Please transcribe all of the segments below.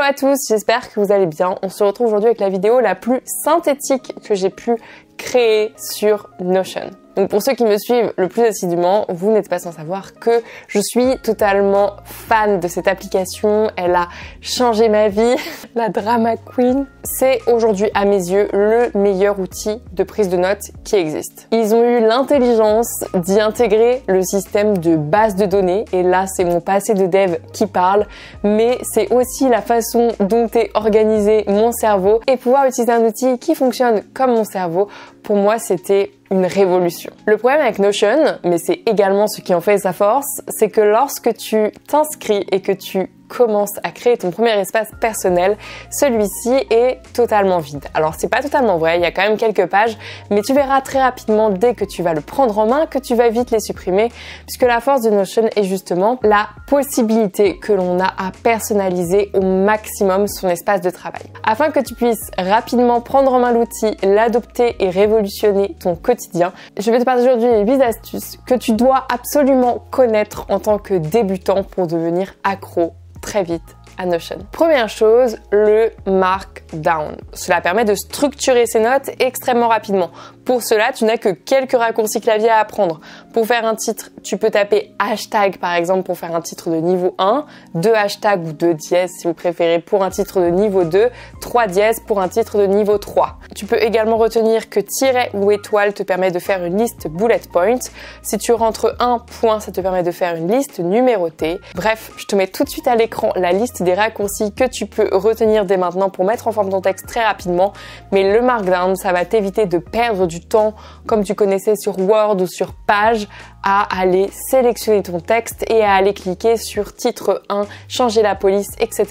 à tous, j'espère que vous allez bien. On se retrouve aujourd'hui avec la vidéo la plus synthétique que j'ai pu créer sur Notion. Donc pour ceux qui me suivent le plus assidûment, vous n'êtes pas sans savoir que je suis totalement fan de cette application. Elle a changé ma vie, la drama queen. C'est aujourd'hui à mes yeux le meilleur outil de prise de notes qui existe. Ils ont eu l'intelligence d'y intégrer le système de base de données et là c'est mon passé de dev qui parle, mais c'est aussi la façon dont est organisé mon cerveau et pouvoir utiliser un outil qui fonctionne comme mon cerveau. Pour moi, c'était une révolution. Le problème avec Notion, mais c'est également ce qui en fait sa force, c'est que lorsque tu t'inscris et que tu commences à créer ton premier espace personnel, celui-ci est totalement vide. Alors c'est pas totalement vrai, il y a quand même quelques pages, mais tu verras très rapidement dès que tu vas le prendre en main que tu vas vite les supprimer, puisque la force de Notion est justement la possibilité que l'on a à personnaliser au maximum son espace de travail. Afin que tu puisses rapidement prendre en main l'outil, l'adopter et révolutionner ton quotidien, je vais te partager aujourd'hui les 8 astuces que tu dois absolument connaître en tant que débutant pour devenir accro très vite à Notion. Première chose, le markdown. Cela permet de structurer ses notes extrêmement rapidement. Pour cela, tu n'as que quelques raccourcis clavier à apprendre. Pour faire un titre, tu peux taper hashtag par exemple pour faire un titre de niveau 1, 2 hashtags ou 2 dièses si vous préférez pour un titre de niveau 2, 3 dièses pour un titre de niveau 3. Tu peux également retenir que tiret ou étoile te permet de faire une liste bullet point. Si tu rentres un point, ça te permet de faire une liste numérotée. Bref, je te mets tout de suite à l'écran la liste des raccourcis que tu peux retenir dès maintenant pour mettre en forme ton texte très rapidement. Mais le markdown, ça va t'éviter de perdre du temps comme tu connaissais sur Word ou sur Page à aller sélectionner ton texte et à aller cliquer sur titre 1, changer la police, etc.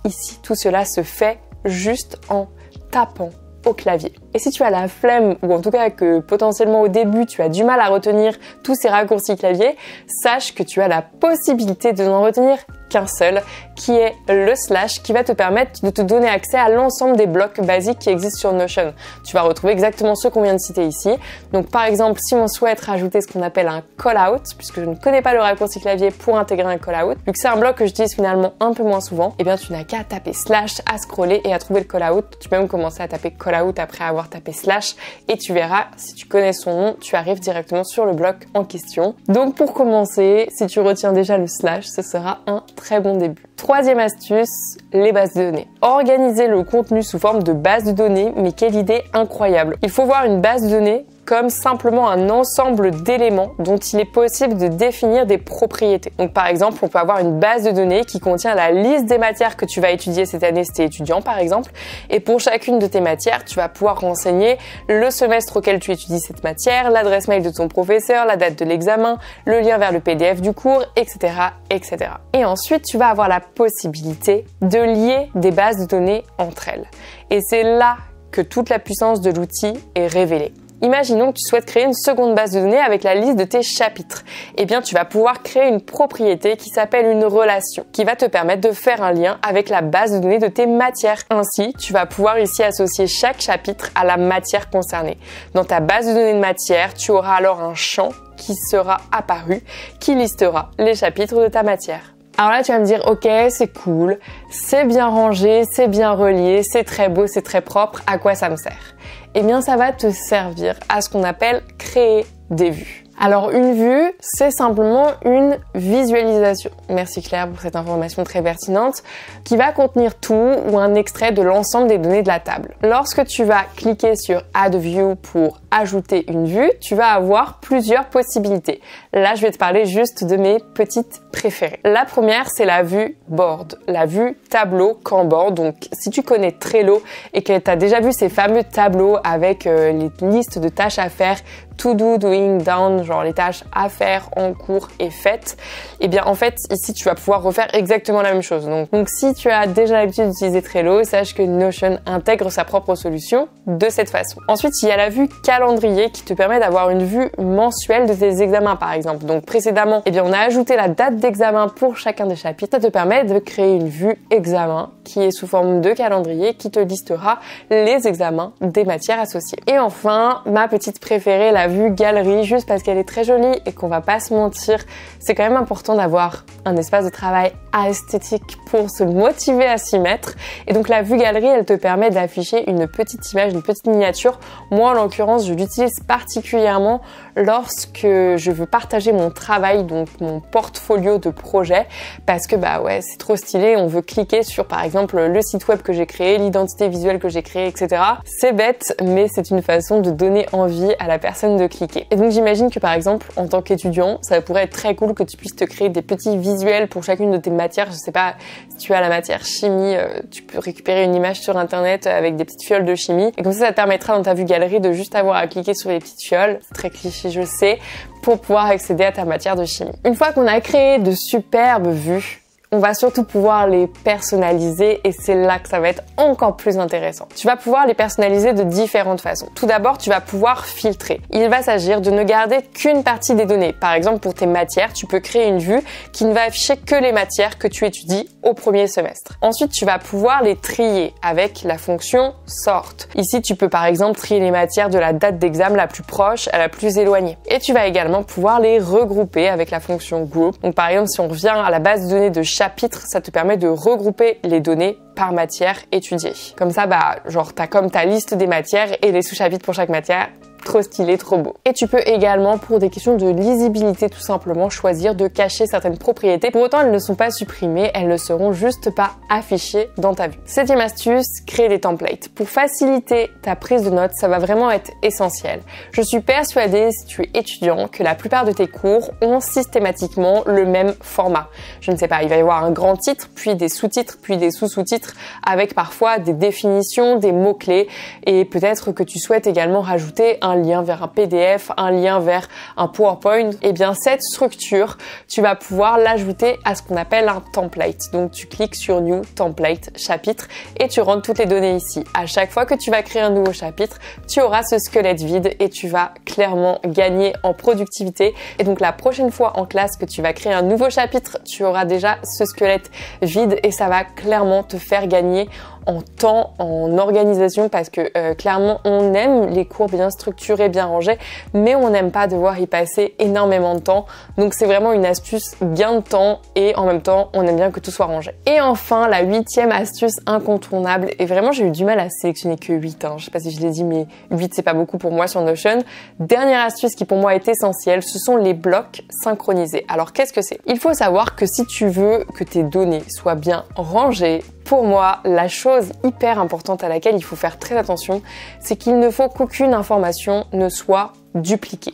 Ici, tout cela se fait juste en tapant au clavier. Et si tu as la flemme, ou en tout cas que potentiellement au début tu as du mal à retenir tous ces raccourcis clavier, sache que tu as la possibilité de n'en retenir qu'un seul, qui est le slash, qui va te permettre de te donner accès à l'ensemble des blocs basiques qui existent sur Notion. Tu vas retrouver exactement ceux qu'on vient de citer ici. Donc par exemple, si on souhaite rajouter ce qu'on appelle un call-out, puisque je ne connais pas le raccourci clavier pour intégrer un call-out, vu que c'est un bloc que j'utilise finalement un peu moins souvent, eh bien tu n'as qu'à taper slash, à scroller et à trouver le call-out. Tu peux même commencer à taper call-out après avoir tapé slash et tu verras, si tu connais son nom, tu arrives directement sur le bloc en question. Donc pour commencer, si tu retiens déjà le slash, ce sera un très bon début. Troisième astuce, les bases de données. Organiser le contenu sous forme de base de données, mais quelle idée incroyable. Il faut voir une base de données comme simplement un ensemble d'éléments dont il est possible de définir des propriétés. Donc par exemple, on peut avoir une base de données qui contient la liste des matières que tu vas étudier cette année si tu es étudiant par exemple, et pour chacune de tes matières, tu vas pouvoir renseigner le semestre auquel tu étudies cette matière, l'adresse mail de ton professeur, la date de l'examen, le lien vers le PDF du cours, etc., etc. Et ensuite, tu vas avoir la possibilité de lier des bases de données entre elles. Et c'est là que toute la puissance de l'outil est révélée. Imaginons que tu souhaites créer une seconde base de données avec la liste de tes chapitres. Eh bien, tu vas pouvoir créer une propriété qui s'appelle une relation, qui va te permettre de faire un lien avec la base de données de tes matières. Ainsi, tu vas pouvoir ici associer chaque chapitre à la matière concernée. Dans ta base de données de matière, tu auras alors un champ qui sera apparu, qui listera les chapitres de ta matière. Alors là, tu vas me dire, ok, c'est cool, c'est bien rangé, c'est bien relié, c'est très beau, c'est très propre, à quoi ça me sert? Eh bien, ça va te servir à ce qu'on appelle créer des vues. Alors une vue, c'est simplement une visualisation. Merci Claire pour cette information très pertinente, qui va contenir tout ou un extrait de l'ensemble des données de la table. Lorsque tu vas cliquer sur Add View pour ajouter une vue, tu vas avoir plusieurs possibilités. Là, je vais te parler juste de mes petites préférées. La première, c'est la vue board, la vue tableau Kanban. Donc si tu connais Trello et que tu as déjà vu ces fameux tableaux avec les listes de tâches à faire, to do, doing, done, genre les tâches à faire, en cours et faites, et bien en fait ici tu vas pouvoir refaire exactement la même chose. Donc si tu as déjà l'habitude d'utiliser Trello, sache que Notion intègre sa propre solution de cette façon. Ensuite, il y a la vue calendrier qui te permet d'avoir une vue mensuelle de tes examens par exemple. Donc précédemment, eh bien on a ajouté la date d'examen pour chacun des chapitres. Ça te permet de créer une vue examen qui est sous forme de calendrier qui te listera les examens des matières associées. Et enfin, ma petite préférée, la vue galerie, juste parce qu'elle est très jolie et qu'on va pas se mentir, c'est quand même important d'avoir un espace de travail esthétique pour se motiver à s'y mettre. Et donc la vue galerie, elle te permet d'afficher une petite image, une petite miniature. Moi, en l'occurrence, je l'utilise particulièrement lorsque je veux partager mon travail, donc mon portfolio de projets, parce que bah ouais, c'est trop stylé. On veut cliquer sur, par exemple, le site web que j'ai créé, l'identité visuelle que j'ai créée, etc. C'est bête, mais c'est une façon de donner envie à la personne de cliquer. Et donc j'imagine que par exemple, en tant qu'étudiant, ça pourrait être très cool que tu puisses te créer des petits visuels pour chacune de tes matières. Je sais pas, si tu as la matière chimie, tu peux récupérer une image sur internet avec des petites fioles de chimie. Et comme ça te permettra dans ta vue galerie de juste avoir à cliquer sur les petites fioles. C'est très cliché, je sais, pour pouvoir accéder à ta matière de chimie. Une fois qu'on a créé de superbes vues, on va surtout pouvoir les personnaliser et c'est là que ça va être encore plus intéressant. Tu vas pouvoir les personnaliser de différentes façons. Tout d'abord, tu vas pouvoir filtrer. Il va s'agir de ne garder qu'une partie des données. Par exemple, pour tes matières, tu peux créer une vue qui ne va afficher que les matières que tu étudies au premier semestre. Ensuite, tu vas pouvoir les trier avec la fonction sort. Ici, tu peux par exemple trier les matières de la date d'examen la plus proche à la plus éloignée. Et tu vas également pouvoir les regrouper avec la fonction group. Donc par exemple, si on revient à la base de données de chapitre, ça te permet de regrouper les données par matière étudiée. Comme ça, bah, genre, t'as comme ta liste des matières et les sous-chapitres pour chaque matière. Trop stylé, trop beau. Et tu peux également, pour des questions de lisibilité, tout simplement choisir de cacher certaines propriétés. Pour autant, elles ne sont pas supprimées, elles ne seront juste pas affichées dans ta vue. Septième astuce, créer des templates. Pour faciliter ta prise de notes, ça va vraiment être essentiel. Je suis persuadée, si tu es étudiant, que la plupart de tes cours ont systématiquement le même format. Je ne sais pas, il va y avoir un grand titre, puis des sous-titres, puis des sous-sous-titres, avec parfois des définitions, des mots-clés, et peut-être que tu souhaites également rajouter un lien vers un PDF, un lien vers un PowerPoint. Et bien cette structure, tu vas pouvoir l'ajouter à ce qu'on appelle un template. Donc tu cliques sur New Template Chapitre et tu rentres toutes les données ici. À chaque fois que tu vas créer un nouveau chapitre, tu auras ce squelette vide et tu vas clairement gagner en productivité. Et donc la prochaine fois en classe que tu vas créer un nouveau chapitre, tu auras déjà ce squelette vide et ça va clairement te faire gagner en temps, en organisation, parce que clairement on aime les cours bien structurés, bien rangés, mais on n'aime pas devoir y passer énormément de temps. Donc c'est vraiment une astuce gain de temps et en même temps on aime bien que tout soit rangé. Et enfin la 8e astuce incontournable, et vraiment j'ai eu du mal à sélectionner que 8, je sais pas si je l'ai dit, mais 8 c'est pas beaucoup pour moi sur Notion. Dernière astuce qui pour moi est essentielle, ce sont les blocs synchronisés. Alors qu'est-ce que c'est? Il faut savoir que si tu veux que tes données soient bien rangées, pour moi, la chose hyper importante à laquelle il faut faire très attention, c'est qu'il ne faut qu'aucune information ne soit dupliquée.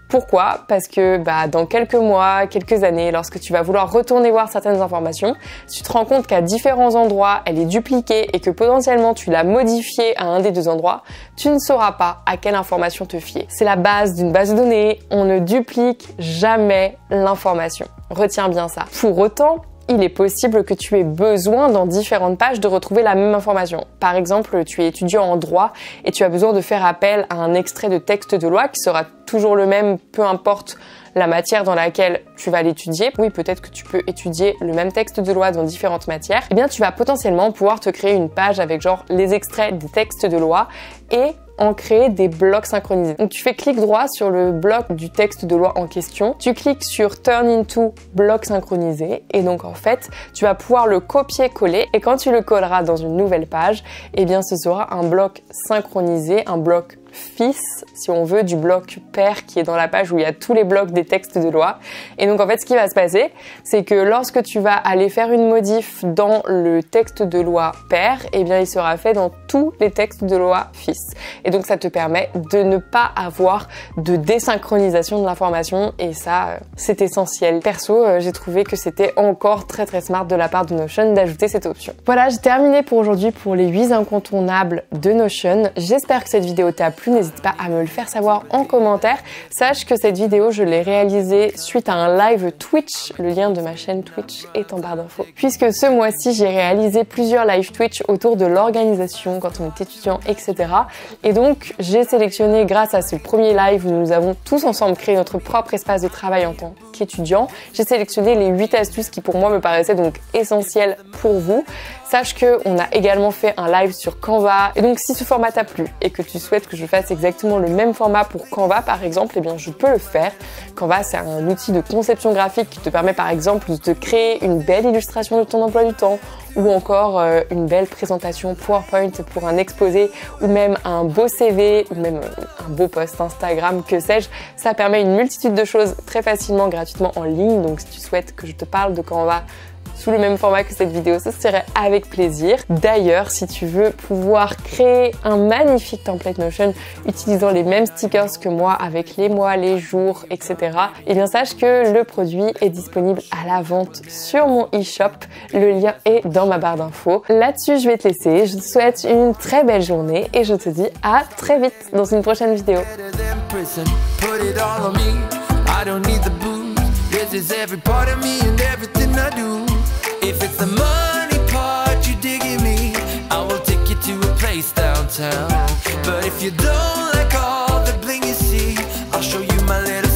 Pourquoi? Parce que dans quelques mois, quelques années, lorsque tu vas vouloir retourner voir certaines informations, si tu te rends compte qu'à différents endroits, elle est dupliquée et que potentiellement tu l'as modifiée à un des deux endroits, tu ne sauras pas à quelle information te fier. C'est la base d'une base de données, on ne duplique jamais l'information. Retiens bien ça. Pour autant, il est possible que tu aies besoin dans différentes pages de retrouver la même information. Par exemple, tu es étudiant en droit et tu as besoin de faire appel à un extrait de texte de loi qui sera toujours le même, peu importe la matière dans laquelle tu vas l'étudier. Oui, peut-être que tu peux étudier le même texte de loi dans différentes matières. Eh bien, tu vas potentiellement pouvoir te créer une page avec genre les extraits des textes de loi et en créer des blocs synchronisés. Donc tu fais clic droit sur le bloc du texte de loi en question, tu cliques sur Turn into bloc synchronisé et donc en fait tu vas pouvoir le copier-coller et quand tu le colleras dans une nouvelle page, eh bien ce sera un bloc synchronisé, un bloc fils, si on veut, du bloc père qui est dans la page où il y a tous les blocs des textes de loi. Et donc en fait ce qui va se passer, c'est que lorsque tu vas aller faire une modif dans le texte de loi père, eh bien il sera fait dans tous les textes de loi fils. Et donc ça te permet de ne pas avoir de désynchronisation de l'information et ça c'est essentiel. Perso, j'ai trouvé que c'était encore très smart de la part de Notion d'ajouter cette option. Voilà, j'ai terminé pour aujourd'hui pour les 8 incontournables de Notion. J'espère que cette vidéo t'a plu. N'hésite pas à me le faire savoir en commentaire. Sache que cette vidéo, je l'ai réalisée suite à un live Twitch. Le lien de ma chaîne Twitch est en barre d'infos. Puisque ce mois-ci, j'ai réalisé plusieurs live Twitch autour de l'organisation quand on est étudiant, etc. Et donc, j'ai sélectionné, grâce à ce premier live où nous avons tous ensemble créé notre propre espace de travail en tant qu'étudiant, j'ai sélectionné les 8 astuces qui pour moi me paraissaient donc essentielles pour vous. Sache qu'on a également fait un live sur Canva. Et donc, si ce format t'a plu et que tu souhaites que je fasse fasse exactement le même format pour Canva par exemple, eh bien je peux le faire. Canva, c'est un outil de conception graphique qui te permet par exemple de te créer une belle illustration de ton emploi du temps ou encore une belle présentation PowerPoint pour un exposé ou même un beau CV ou même un beau post Instagram, que sais-je. Ça permet une multitude de choses très facilement, gratuitement en ligne. Donc si tu souhaites que je te parle de Canva sous le même format que cette vidéo, ce serait avec plaisir. D'ailleurs, si tu veux pouvoir créer un magnifique template Notion utilisant les mêmes stickers que moi avec les mois, les jours, etc. Eh bien, sache que le produit est disponible à la vente sur mon e-shop. Le lien est dans ma barre d'infos. Là-dessus, je vais te laisser. Je te souhaite une très belle journée et je te dis à très vite dans une prochaine vidéo. If it's the money part you digging me, I will take you to a place downtown. But if you don't like all the bling you see, I'll show you my little